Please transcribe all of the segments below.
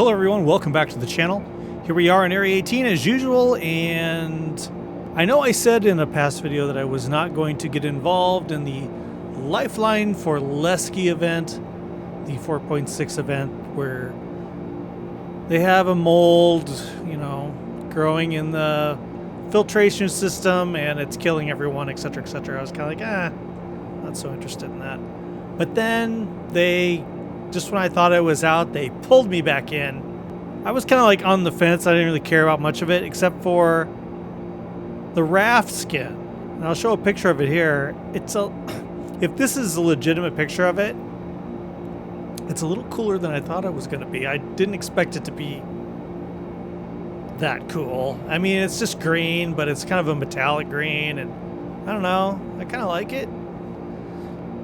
Hello everyone, welcome back to the channel. Here we are in Area 18 as usual, and I know I said in a past video that I was not going to get involved in the Lifeline for Levsski event, the 4.6 event where they have a mold, you know, growing in the filtration system and it's killing everyone, etc, etc. I was kind of like, not so interested in that. But then they, just when I thought it was out, they pulled me back in. I was kind of like on the fence. I didn't really care about much of it except for the raft skin. And I'll show a picture of it here. If this is a legitimate picture of it, it's a little cooler than I thought it was going to be. I didn't expect it to be that cool. I mean, it's just green, but it's kind of a metallic green, and I don't know. I kind of like it.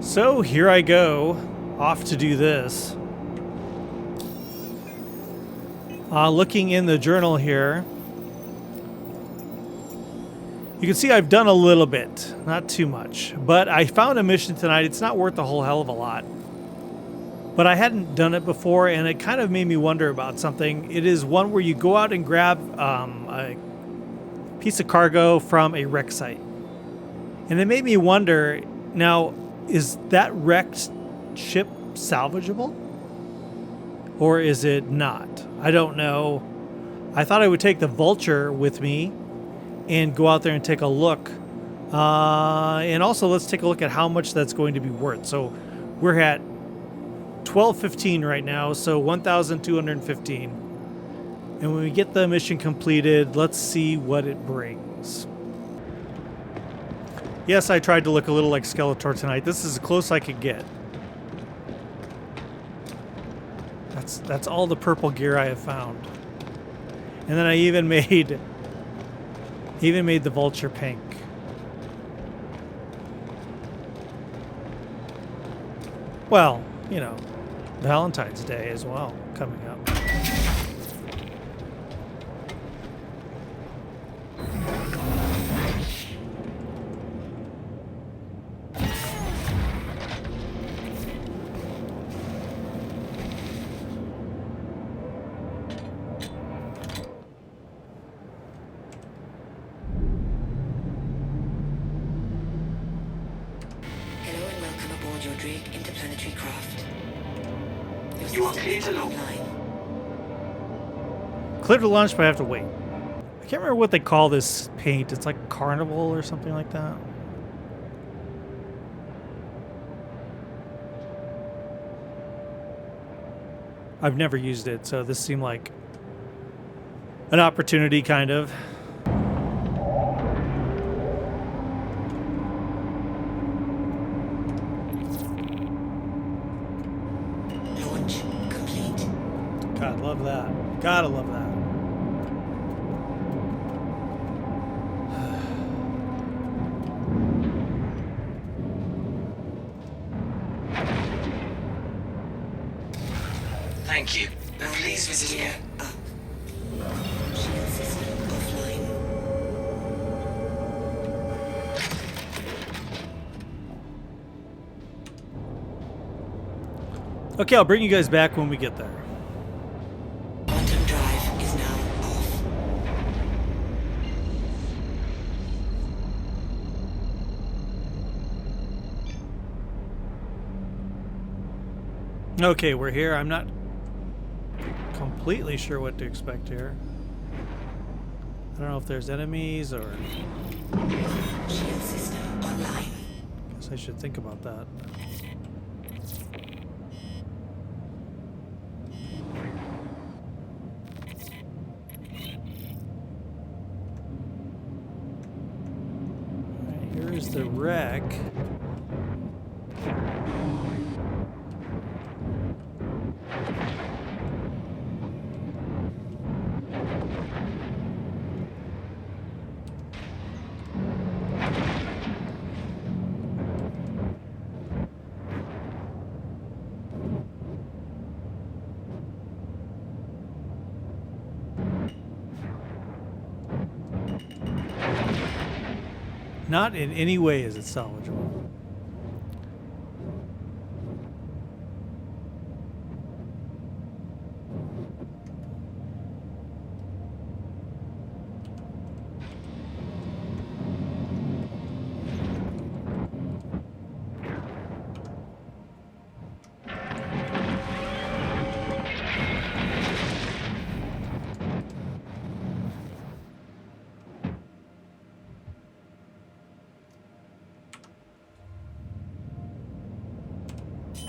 So here I go, off to do this. Looking in the journal here, you can see I've done a little bit, not too much, but I found a mission tonight. It's not worth a whole hell of a lot, but I hadn't done it before, and it kind of made me wonder about something. It is one where you go out and grab a piece of cargo from a wreck site, and it made me wonder, now, is that wrecked ship salvageable? Or is it not? I don't know. I thought I would take the Vulture with me and go out there and take a look. And also, let's take a look at how much that's going to be worth. So we're at 1215 right now, so 1,215. And when we get the mission completed, let's see what it brings. Yes, I tried to look a little like Skeletor tonight. This is as close I could get. That's all the purple gear I have found. And then I even made the Vulture pink. Well, you know, Valentine's Day as well coming up. Your Drake interplanetary craft. You are clear to launch. Clear to launch, but I have to wait. I can't remember what they call this paint. It's like Carnival or something like that. I've never used it, so this seemed like an opportunity, kind of. God, love that. Gotta love that. Thank you. Please visit again. Shield system offline. Okay, I'll bring you guys back when we get there. Quantum drive is now off. Okay, we're here. I'm not completely sure what to expect here. I don't know if there's enemies or... Shield system online. Guess I should think about that. Alright, here is the wreck. Not in any way is it salvageable.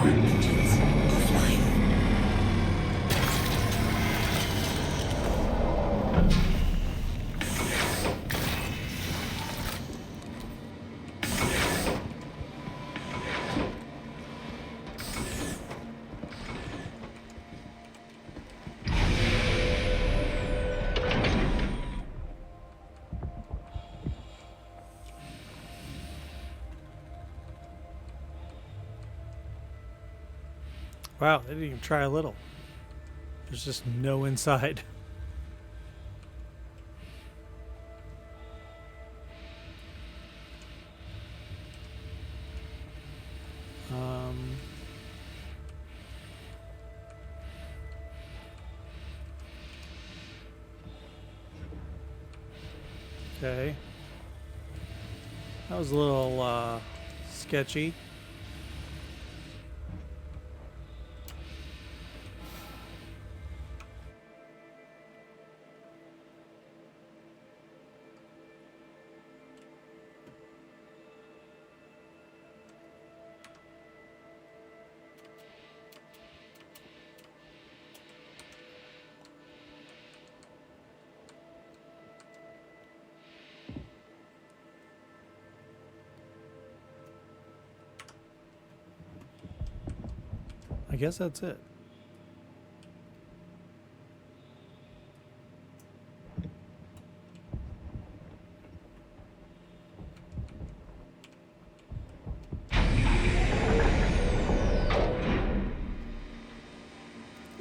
Engines offline. Wow, they didn't even try a little. There's just no inside. Okay. That was a little sketchy. I guess that's it.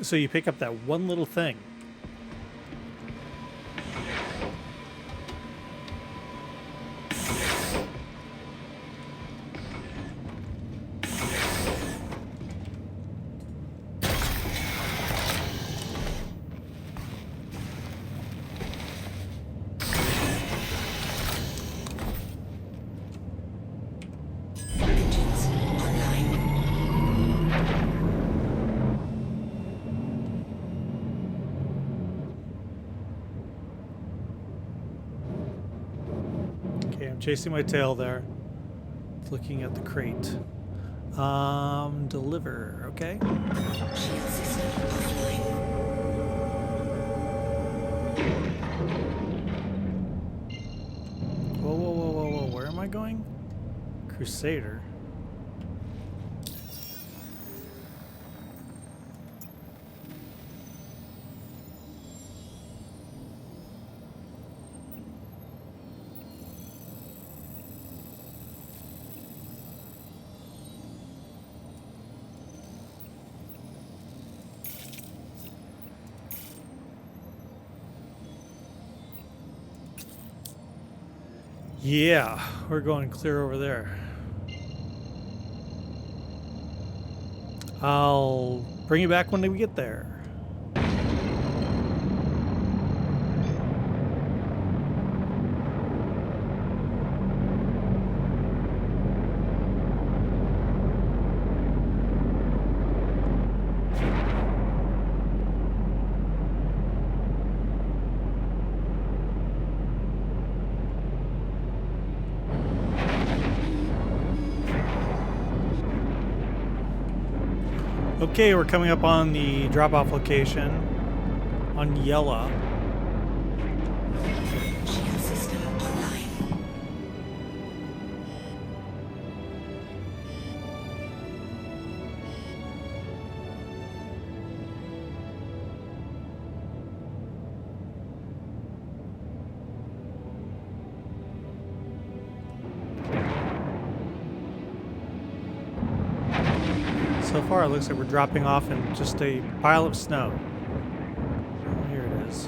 So you pick up that one little thing. Engines online. Okay, I'm chasing my tail there. Looking at the crate. Deliver. Okay. Shield system offline. Whoa, whoa, whoa, whoa, whoa. Where am I going? Crusader. Yeah, we're going clear over there. I'll bring you back when we get there. Okay, we're coming up on the drop-off location on Yella. Shield system online. So far, it looks like we're dropping off in just a pile of snow. Oh, here it is.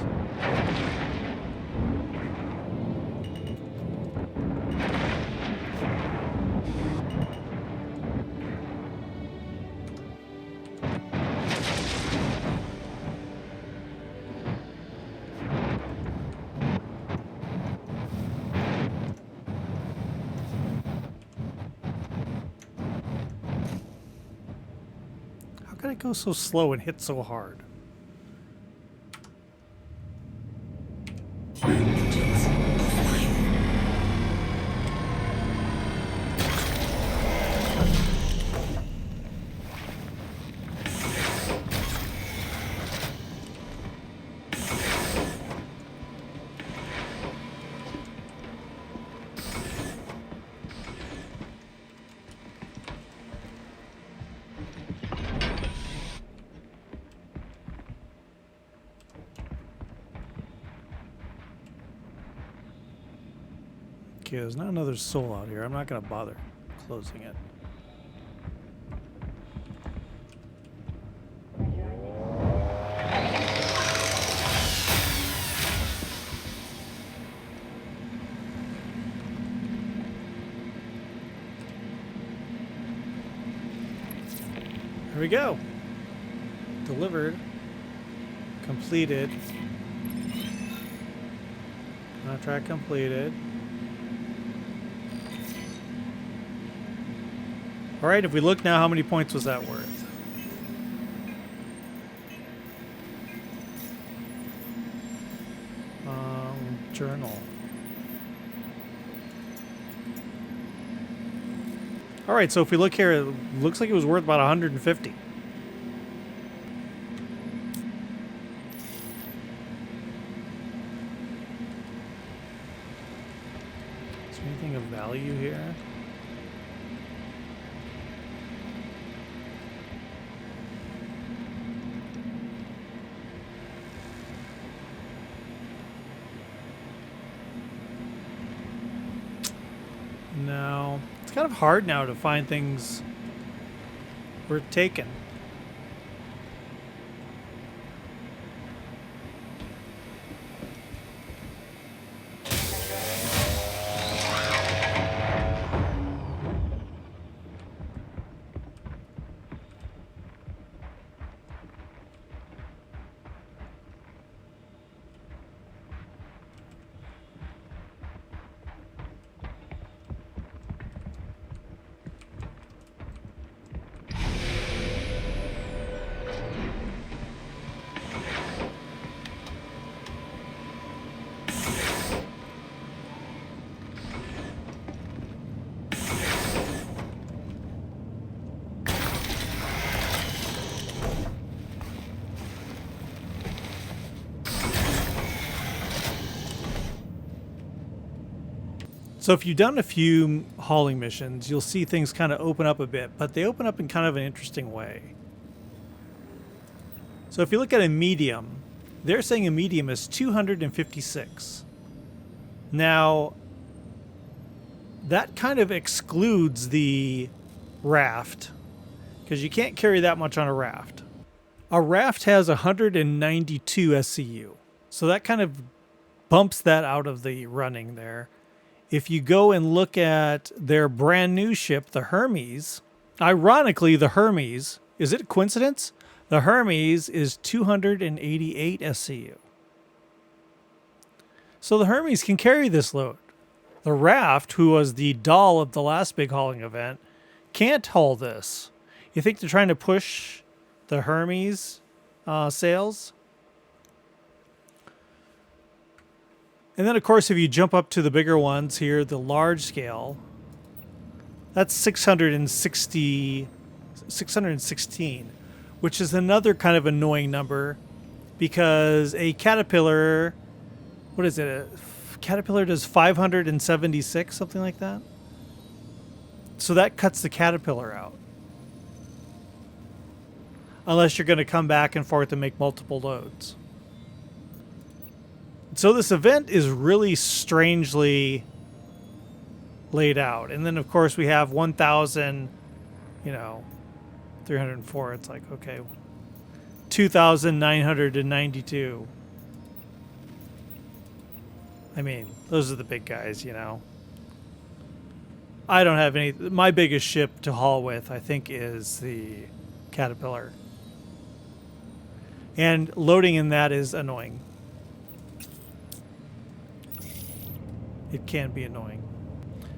How could I go so slow and hit so hard? Engines offline. Okay, there's not another soul out here. I'm not going to bother closing it. Here we go. Delivered. Completed. Contract completed. All right, if we look now, how many points was that worth? Journal. All right, so if we look here, it looks like it was worth about 150. Is there anything of value here? No. It's kind of hard now to find things worth taking. So if you've done a few hauling missions, you'll see things kind of open up a bit, but they open up in kind of an interesting way. So if you look at a medium, they're saying a medium is 256. Now, that kind of excludes the raft, because you can't carry that much on a raft. A raft has 192 SCU, so that kind of bumps that out of the running there. If you go and look at their brand new ship, the Hermes, ironically, the Hermes, is it a coincidence? The Hermes is 288 SCU. So the Hermes can carry this load. The Raft, who was the doll of the last big hauling event, can't haul this. You think they're trying to push the Hermes sales? And then, of course, if you jump up to the bigger ones here, the large scale, that's 616, which is another kind of annoying number because a Caterpillar, what is it? A Caterpillar does 576, something like that. So that cuts the Caterpillar out. Unless you're going to come back and forth and make multiple loads. So this event is really strangely laid out. And then, of course, we have 1,000, 304. It's like, okay, 2,992. I mean, those are the big guys, I don't have any. My biggest ship to haul with, I think, is the Caterpillar. And loading in that is annoying. It can be annoying.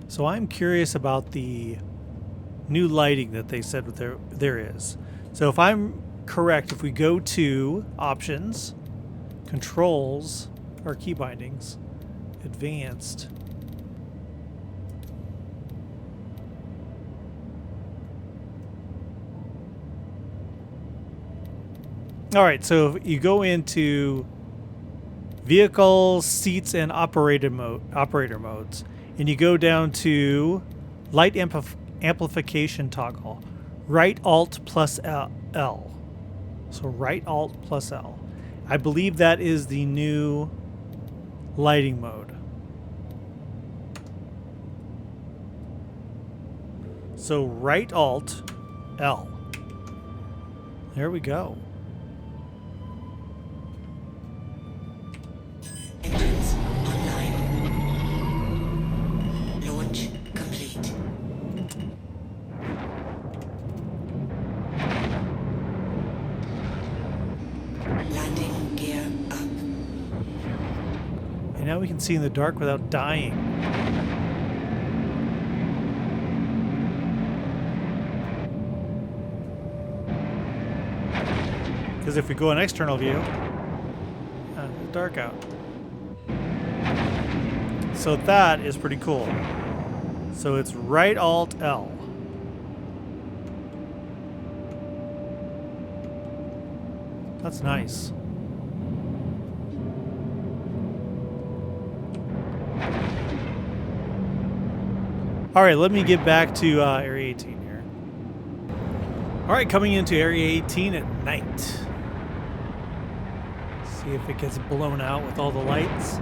So I'm curious about the new lighting that they said there is. So if I'm correct, if we go to options, controls, or key bindings, advanced. All right, so if you go into vehicles, seats, and operator modes, and you go down to light amplification toggle, right alt plus L. So right alt plus L. I believe that is the new lighting mode. So right Alt L. There we go. Engines online. Launch complete. Landing gear up. And now we can see in the dark without dying. Because if we go in external view, it's dark out. So that is pretty cool. So it's right Alt L. That's nice. All right, let me get back to Area 18 here. All right, coming into Area 18 at night. See if it gets blown out with all the lights.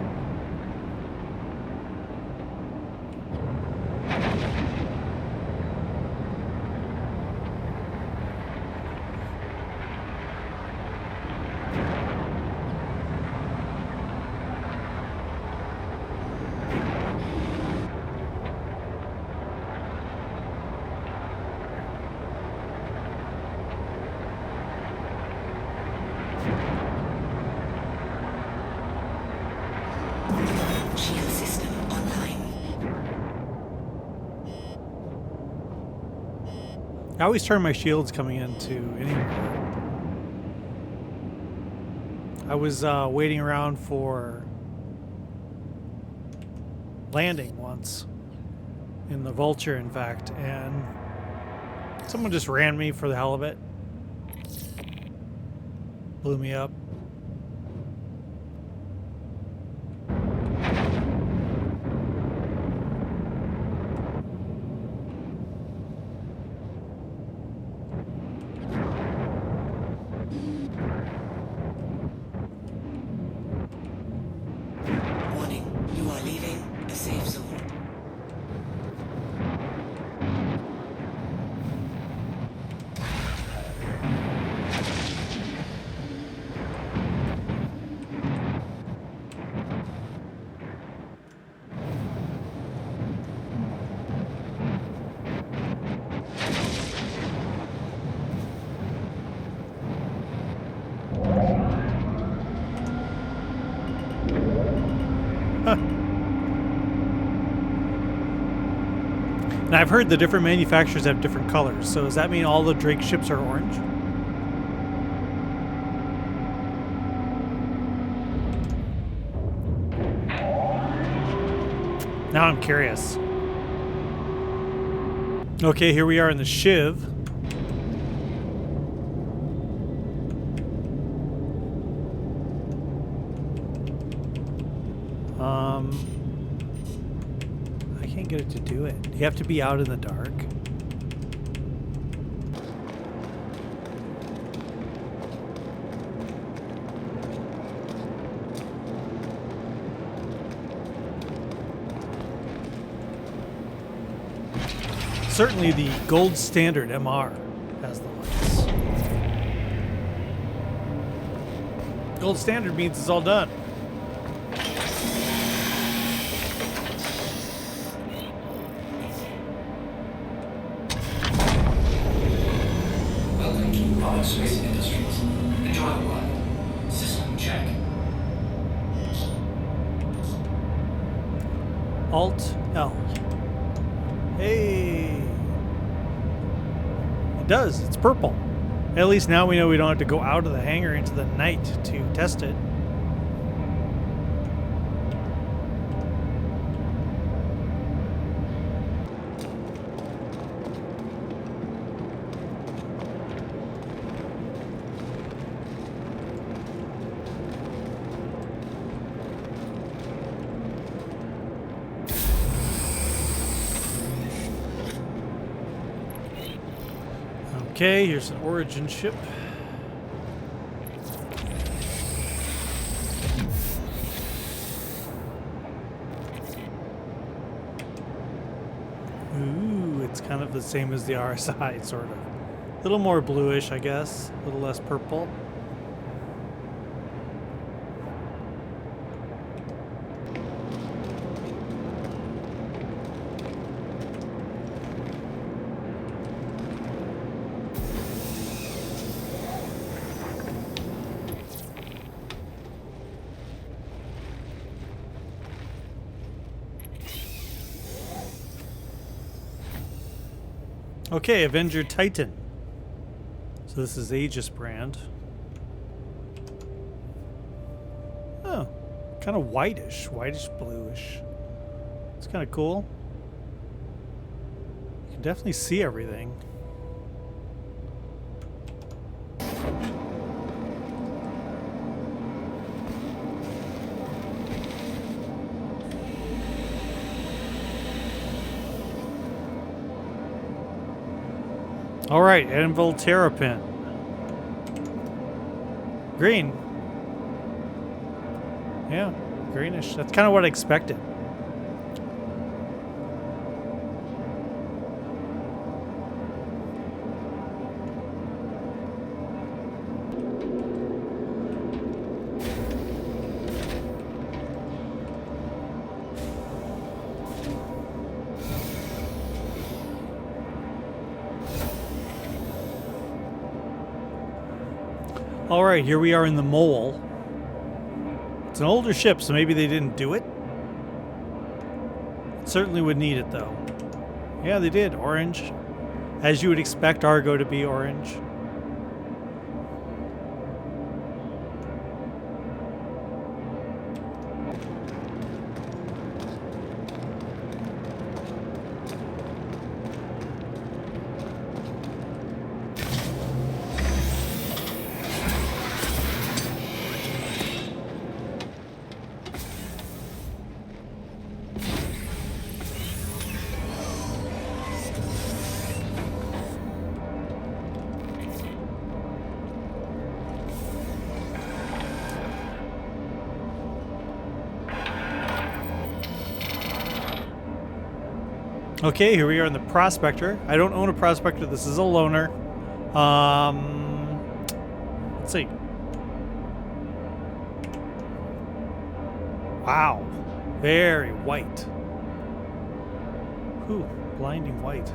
Shield system online. I always turn my shields coming into anywhere. I was waiting around for landing once in the Vulture, in fact, and someone just ran me for the hell of it. Blew me up. Warning, you are leaving a safe zone. Now I've heard the different manufacturers have different colors, so does that mean all the Drake ships are orange? Now I'm curious. Okay, here we are in the Shiv. I can't get it to do it. You have to be out in the dark. Certainly the gold standard MR has the lights. Gold standard means it's all done. Welcome to Product Space Industries. Enjoy the ride. System check. Alt L. Hey. It does. It's purple. At least now we know we don't have to go out of the hangar into the night to test it. Okay, here's an origin ship. Ooh, It's kind of the same as the RSI, sort of. A little more bluish, I guess. A little less purple. Okay, Avenger Titan. So this is Aegis brand. Oh, kind of whitish bluish. It's kind of cool. You can definitely see everything. All right, Anvil Terrapin. Green. Yeah, greenish. That's kind of what I expected. All right, here we are in the Mole. It's an older ship, so maybe they didn't do it. Certainly would need it, though. Yeah, they did. Orange. As you would expect Argo to be orange. Okay, here we are in the Prospector. I don't own a Prospector. This is a loaner. Let's see. Wow. Very white. Whew, blinding white.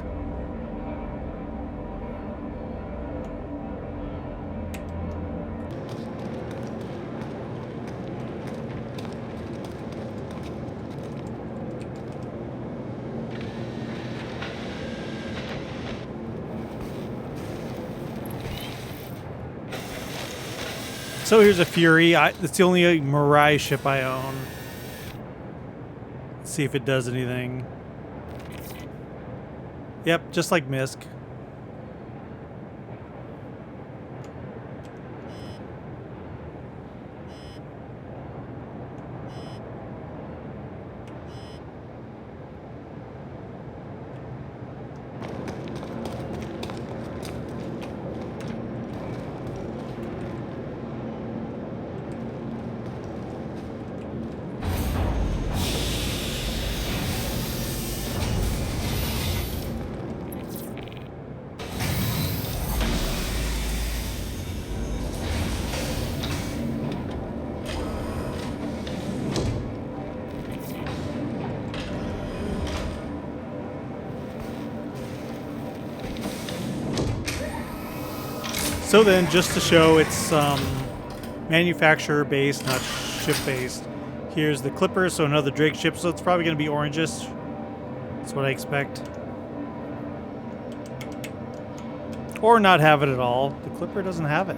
So here's a Fury. It's the only Mirai ship I own. Let's see if it does anything. Yep, just like Misk. So then, just to show it's manufacturer-based, not ship-based, here's the Clipper, so another Drake ship, so it's probably going to be oranges. That's what I expect. Or not have it at all. The Clipper doesn't have it.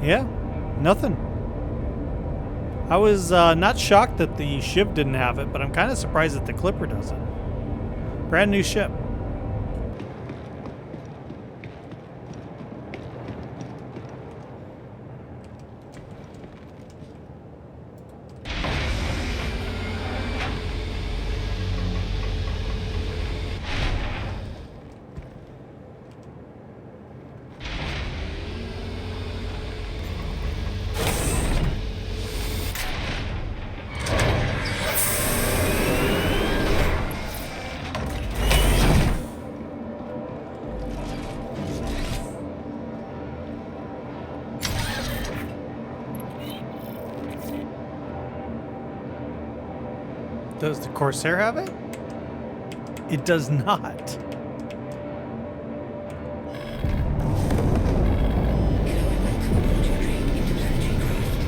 Yeah, nothing. I was not shocked that the ship didn't have it, but I'm kind of surprised that the Clipper doesn't. Brand new ship. Does the Corsair have it? It does not. Hello and welcome aboard your trip interplanetary craft.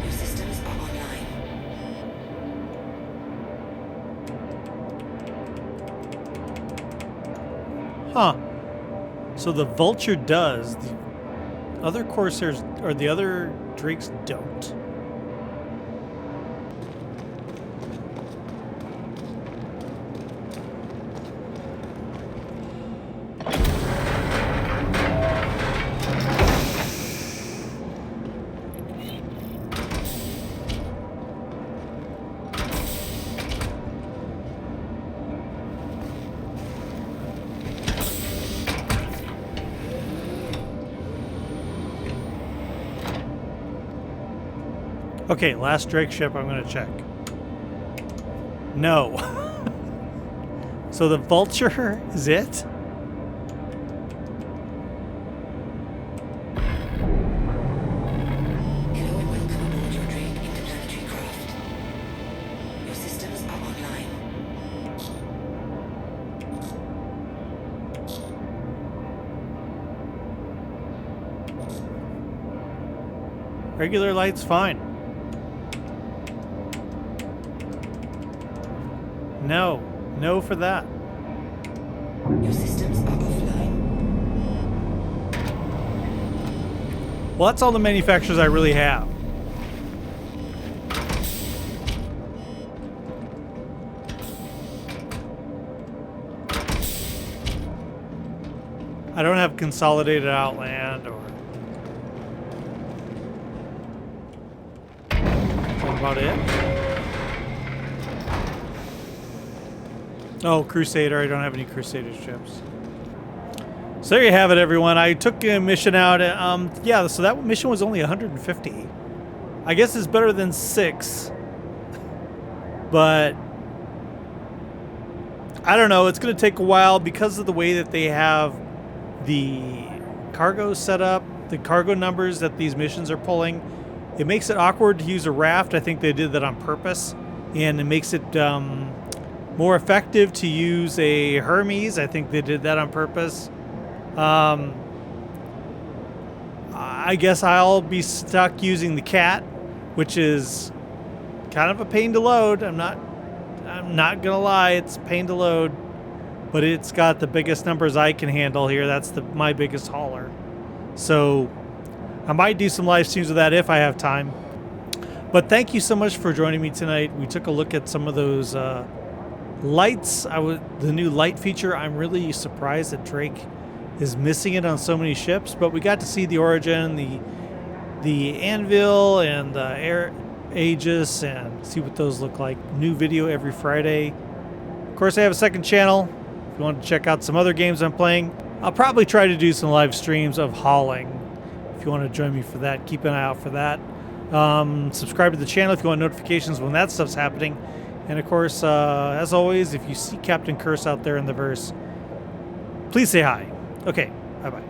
Your systems are online. Huh. So the Vulture does. The other Corsairs, or the other Drakes don't. Okay, last Drake ship I'm going to check. No. So the Vulture is it? Hello and welcome aboard your trip interplanetary craft. Your systems are online. Regular light's fine. No. No for that. Your systems are offline. Well, that's all the manufacturers I really have. I don't have Consolidated Outland or... That's about it. Oh, Crusader. I don't have any Crusader ships. So there you have it, everyone. I took a mission out. Yeah, so that mission was only 150. I guess it's better than 6. But I don't know. It's going to take a while because of the way that they have the cargo set up, the cargo numbers that these missions are pulling. It makes it awkward to use a raft. I think they did that on purpose. And it makes it more effective to use a Hermes. I think they did that on purpose. I guess I'll be stuck using the Cat, which is kind of a pain to load. I'm not gonna lie, it's a pain to load, but it's got the biggest numbers I can handle here. That's my biggest hauler. So I might do some live streams with that if I have time. But thank you so much for joining me tonight. We took a look at some of those lights. The new light feature. I'm really surprised that Drake is missing it on so many ships, but we got to see the Origin, the Anvil, and the Air Aegis, and see what those look like. New video every Friday. Of course, I have a second channel. If you want to check out some other games I'm playing, I'll probably try to do some live streams of hauling. If you want to join me for that, keep an eye out for that. Subscribe to the channel if you want notifications when that stuff's happening. And of course, as always, if you see Captain Curse out there in the verse, please say hi. Okay, bye-bye.